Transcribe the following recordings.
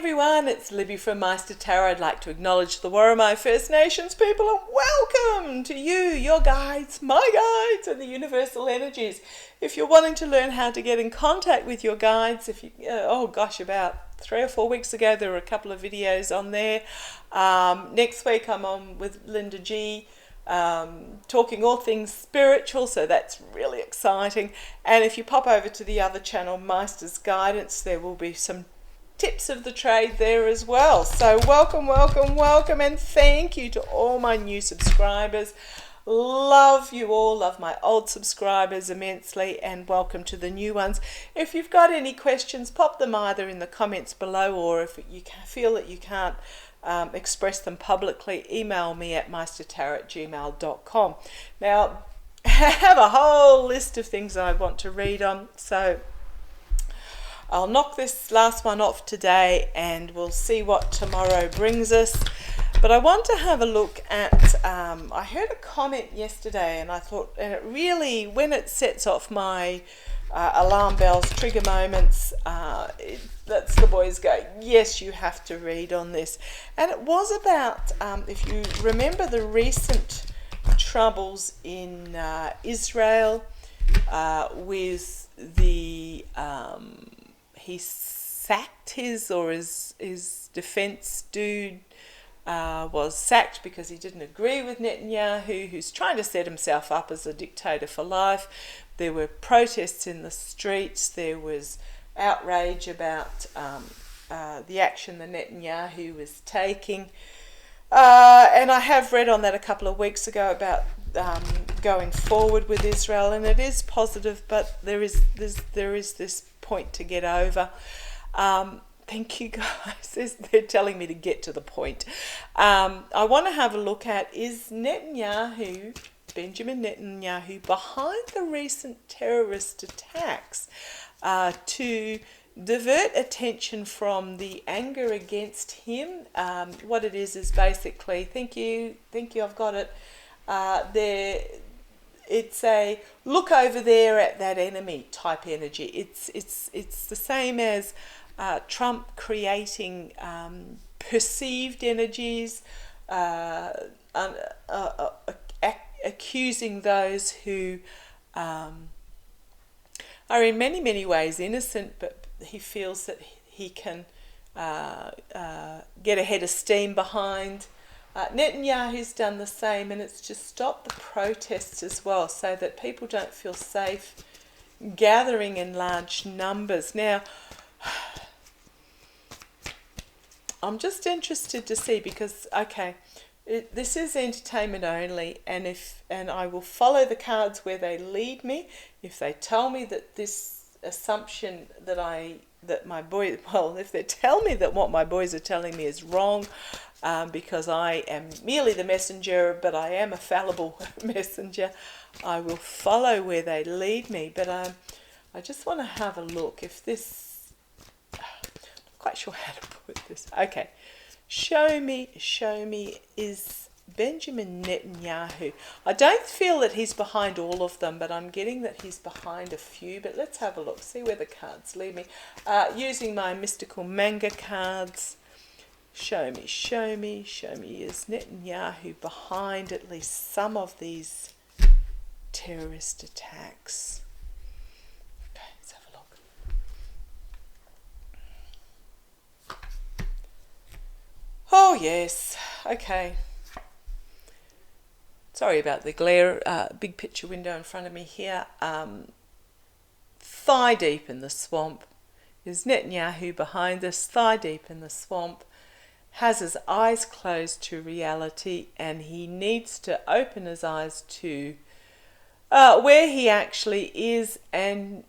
everyone, it's Libby from Meister Tarot. I'd like to acknowledge the Warramai First Nations people and welcome to you, your guides, my guides, and the universal energies. If you're wanting to learn how to get in contact with your guides, about 3 or 4 weeks ago there were a couple of videos on there. Next week I'm on with Linda G, talking all things spiritual, so that's really exciting. And if you pop over to the other channel, Meister's Guidance, there will be some tips of the trade there as well. So welcome, and thank you to all my new subscribers. Love you all, love my old subscribers immensely, and welcome to the new ones. If you've got any questions, pop them either in the comments below, or if you feel that you can't express them publicly, email me at meistertarot@gmail.com. Now, I have a whole list of things I want to read on, so I'll knock this last one off today and we'll see what tomorrow brings us. But I want to have a look at, I heard a comment yesterday and I thought, and it really, when it sets off my alarm bells, trigger moments, that's the boys go, yes, you have to read on this. And it was about, if you remember the recent troubles in Israel with the, he sacked his defense dude, was sacked because he didn't agree with Netanyahu, who's trying to set himself up as a dictator for life. There were protests in the streets. There was outrage about the action that Netanyahu was taking. And I have read on that a couple of weeks ago about going forward with Israel, and it is positive, but there is this point to get over. Thank you guys. They're telling me to get to the point. I want to have a look at, is Benjamin Netanyahu, behind the recent terrorist attacks to divert attention from the anger against him. What it is basically, thank you, I've got it. It's a look over there at that enemy type energy. It's the same as Trump creating perceived energies, accusing those who are in many ways innocent, but he feels that he can get a head of steam behind. Netanyahu's done the same, and it's just stopped the protests as well, so that people don't feel safe gathering in large numbers. Now, I'm just interested to see, because this is entertainment only, and I will follow the cards where they lead me. If they tell me that this assumption if they tell me that what my boys are telling me is wrong, because I am merely the messenger, but I am a fallible messenger, I will follow where they lead me. But I just want to have a look if this, I'm not quite sure how to put this. Okay, show me, is Benjamin Netanyahu. I don't feel that he's behind all of them, but I'm getting that he's behind a few. But let's have a look, see where the cards lead me. Using my mystical manga cards, show me, is Netanyahu behind at least some of these terrorist attacks? Okay, let's have a look. Oh yes, okay. Sorry about the glare, big picture window in front of me here. Thigh deep in the swamp. Is Netanyahu behind this? Thigh deep in the swamp. Has his eyes closed to reality, and he needs to open his eyes to where he actually is, and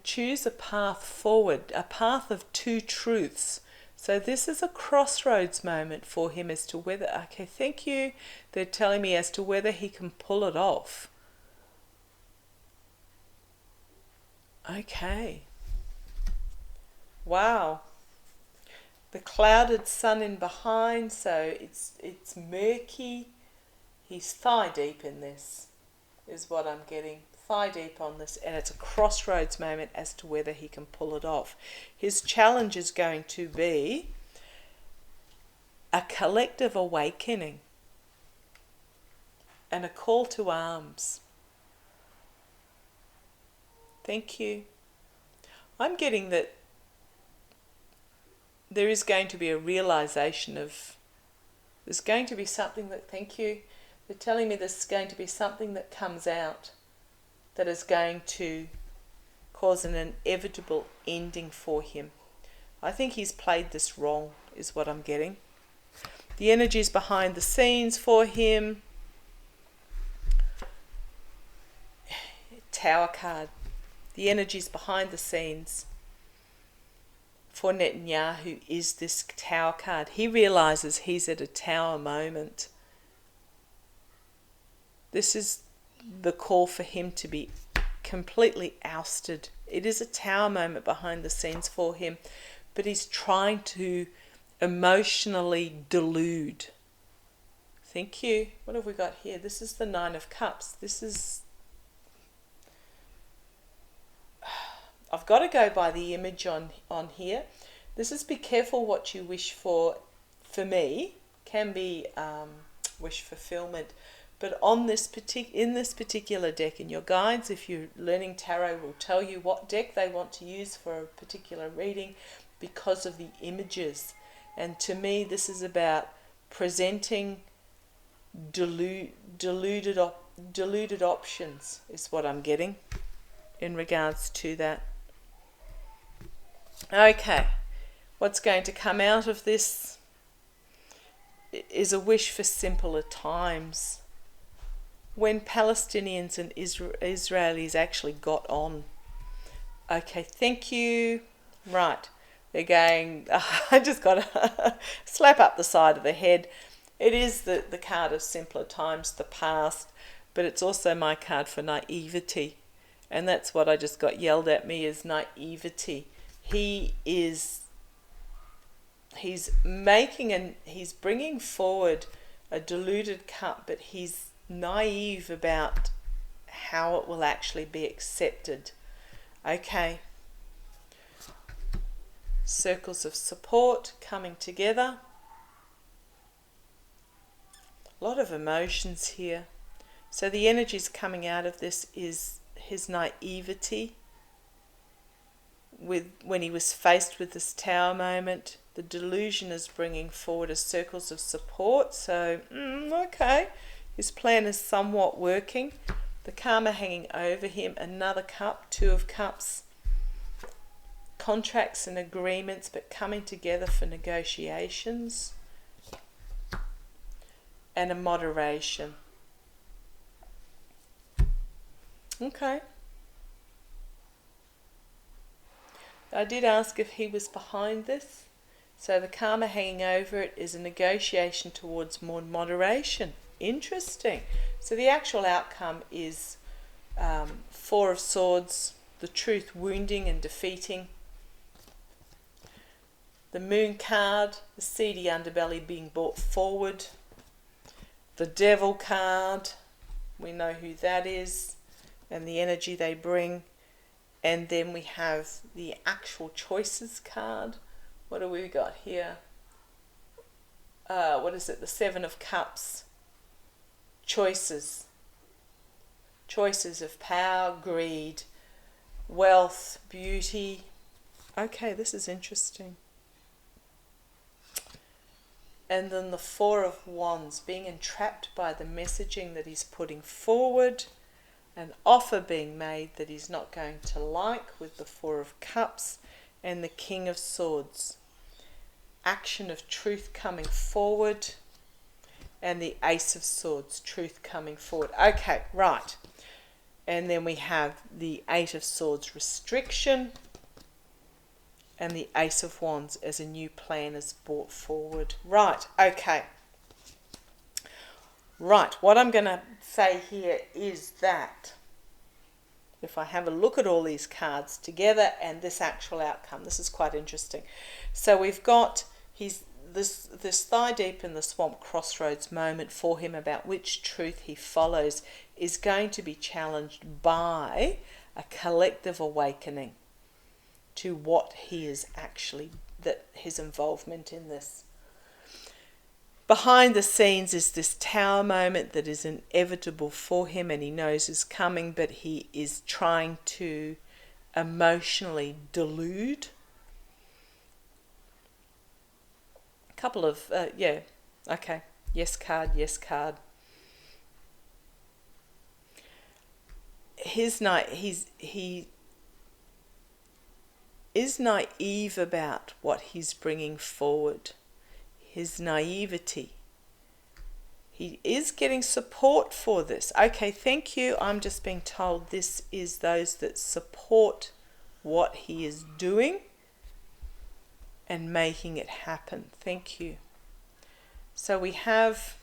choose a path forward, a path of two truths. So this is a crossroads moment for him as to whether, okay, thank you, they're telling me as to whether he can pull it off. Okay. Wow. The clouded sun in behind, so it's murky. He's thigh deep in this, is what I'm getting. Thigh deep on this, and it's a crossroads moment as to whether he can pull it off. His challenge is going to be a collective awakening and a call to arms. Thank you. I'm getting that there is going to be a realization of, there's going to be something that, thank you, they're telling me there's going to be something that comes out that is going to cause an inevitable ending for him. I think he's played this wrong, is what I'm getting. The energies behind the scenes for him. Tower card. The energies behind the scenes for Netanyahu is this Tower card. He realizes he's at a tower moment. This is the call for him to be completely ousted. It is a tower moment behind the scenes for him, but he's trying to emotionally delude. Thank you. What have we got here? This is the Nine of Cups. This is... I've got to go by the image on here. This is be careful what you wish for me, can be wish fulfillment. But on this in this particular deck, and your guides, if you're learning tarot, will tell you what deck they want to use for a particular reading because of the images. And to me, this is about presenting deluded options, is what I'm getting in regards to that. Okay, what's going to come out of this is a wish for simpler times, when Palestinians and Israelis actually got on. Okay, thank you. Right, they're going, I just got a slap up the side of the head. It is the card of simpler times, the past, but it's also my card for naivety. And that's what I just got yelled at me, is naivety. He's bringing forward a deluded cup, but he's naive about how it will actually be accepted. Okay. Circles of support coming together. A lot of emotions here. So the energies coming out of this is his naivety when he was faced with this tower moment. The delusion is bringing forward a circles of support. So, okay, his plan is somewhat working. The karma hanging over him, another cup, Two of Cups. Contracts and agreements, but coming together for negotiations. And a moderation. Okay. I did ask if he was behind this. So the karma hanging over it is a negotiation towards more moderation. Interesting. So the actual outcome is Four of Swords, the truth wounding and defeating. The Moon card, the seedy underbelly being brought forward. The Devil card, we know who that is, and the energy they bring. And then we have the actual choices card. What have we got here? What is it? The Seven of Cups. Choices. Choices of power, greed, wealth, beauty. Okay, this is interesting. And then the Four of Wands, being entrapped by the messaging that he's putting forward. An offer being made that he's not going to like, with the Four of Cups and the King of Swords. Action of truth coming forward, and the Ace of Swords, truth coming forward. Okay, right. And then we have the Eight of Swords, restriction, and the Ace of Wands as a new plan is brought forward. Right, okay. Right, what I'm going to say here is that if I have a look at all these cards together and this actual outcome, this is quite interesting. So we've got this thigh deep in the swamp crossroads moment for him about which truth he follows is going to be challenged by a collective awakening to what he is actually, that his involvement in this. behind the scenes is this tower moment that is inevitable for him and he knows is coming, but he is trying to emotionally delude. A couple of, okay, yes card, yes card. He is naive about what he's bringing forward. His naivety. He is getting support for this. Okay, thank you. I'm just being told this is those that support what he is doing and making it happen. Thank you. So we have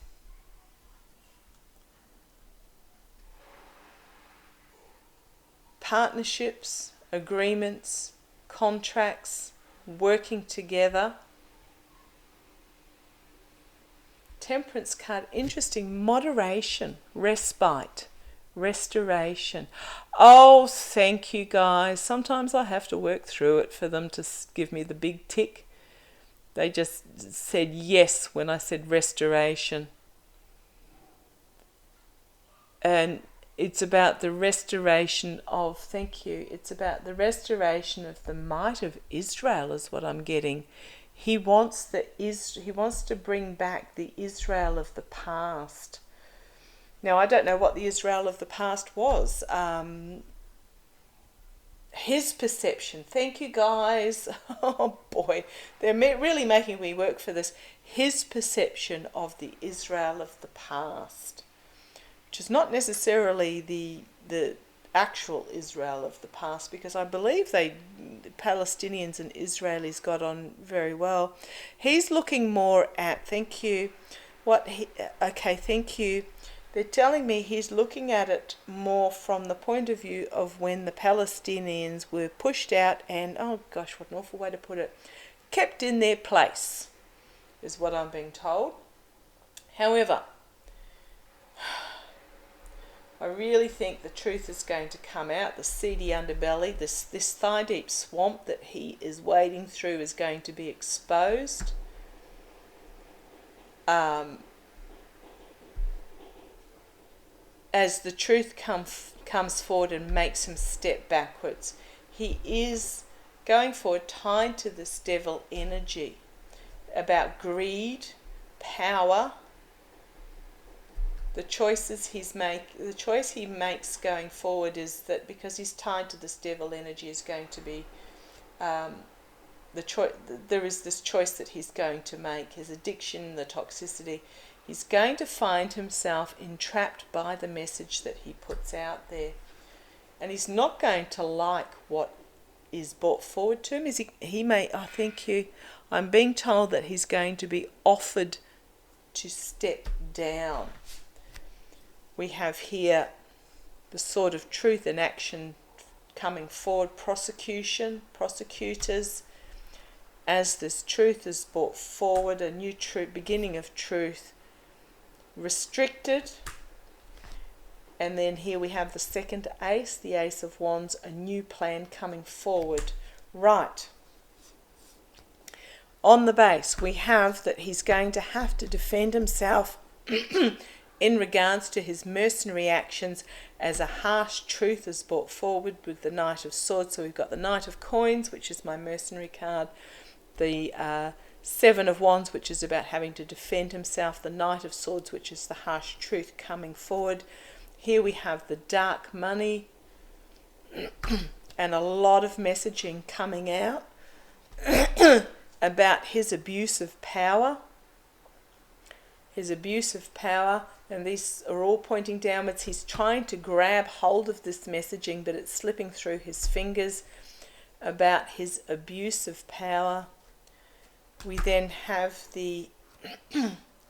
partnerships, agreements, contracts, working together. Temperance card, interesting, moderation, respite, restoration. Oh, thank you guys. Sometimes I have to work through it for them to give me the big tick. They just said yes when I said restoration. And it's about the restoration of, thank you, it's about the restoration of the might of Israel is what I'm getting. He wants to bring back the Israel of the past. Now, I don't know what the Israel of the past was. His perception. Thank you, guys. Oh, boy. They're really making me work for this. His perception of the Israel of the past, which is not necessarily the actual Israel of the past, because I believe the Palestinians and Israelis got on very well. He's looking more at, thank you, thank you. They're telling me he's looking at it more from the point of view of when the Palestinians were pushed out and, oh gosh, what an awful way to put it, kept in their place, is what I'm being told. However, I really think the truth is going to come out. The seedy underbelly, this thigh-deep swamp that he is wading through is going to be exposed. As the truth comes forward and makes him step backwards, he is going forward tied to this devil energy about greed, power. The choice he makes going forward is that because he's tied to this devil energy is going to be there is this choice that he's going to make, his addiction, the toxicity. He's going to find himself entrapped by the message that he puts out there. And he's not going to like what is brought forward to him. I'm being told that he's going to be offered to step down. We have here the sword of truth in action coming forward, prosecutors. As this truth is brought forward, a new beginning of truth, restricted. And then here we have the second ace, the Ace of Wands, a new plan coming forward. Right. On the base, we have that he's going to have to defend himself in regards to his mercenary actions, as a harsh truth is brought forward with the Knight of Swords. So we've got the Knight of Coins, which is my mercenary card, the Seven of Wands, which is about having to defend himself, the Knight of Swords, which is the harsh truth coming forward. Here we have the dark money and a lot of messaging coming out about his abuse of power. And these are all pointing downwards. He's trying to grab hold of this messaging, but it's slipping through his fingers about his abuse of power. We then have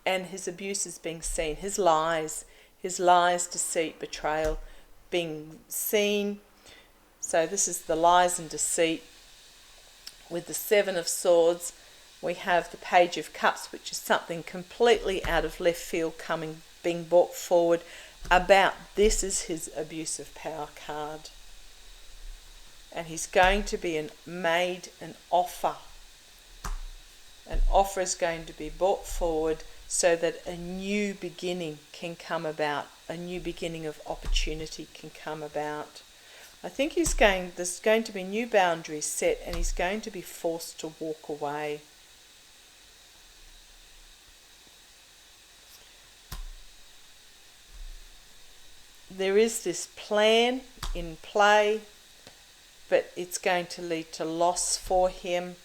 and his abuse is being seen, his lies, deceit, betrayal being seen. So this is the lies and deceit. With the Seven of Swords, we have the Page of Cups, which is something completely out of left field being brought forward about this is his abuse of power card. And he's going to be made an offer. An offer is going to be brought forward so that a new beginning can come about, a new beginning of opportunity can come about. I think there's going to be new boundaries set, and he's going to be forced to walk away. There is this plan in play, but it's going to lead to loss for him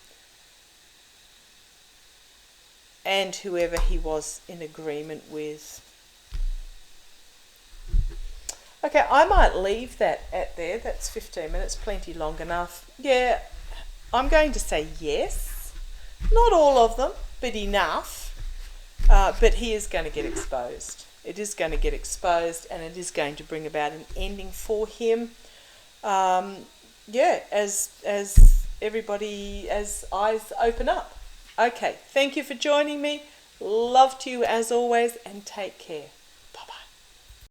and whoever he was in agreement with. Okay, I might leave that at there. That's 15 minutes, plenty long enough. Yeah, I'm going to say yes. Not all of them, but enough. But he is going to get exposed. It is going to get exposed, and it is going to bring about an ending for him. As everybody, as eyes open up. Okay, thank you for joining me. Love to you as always, and take care.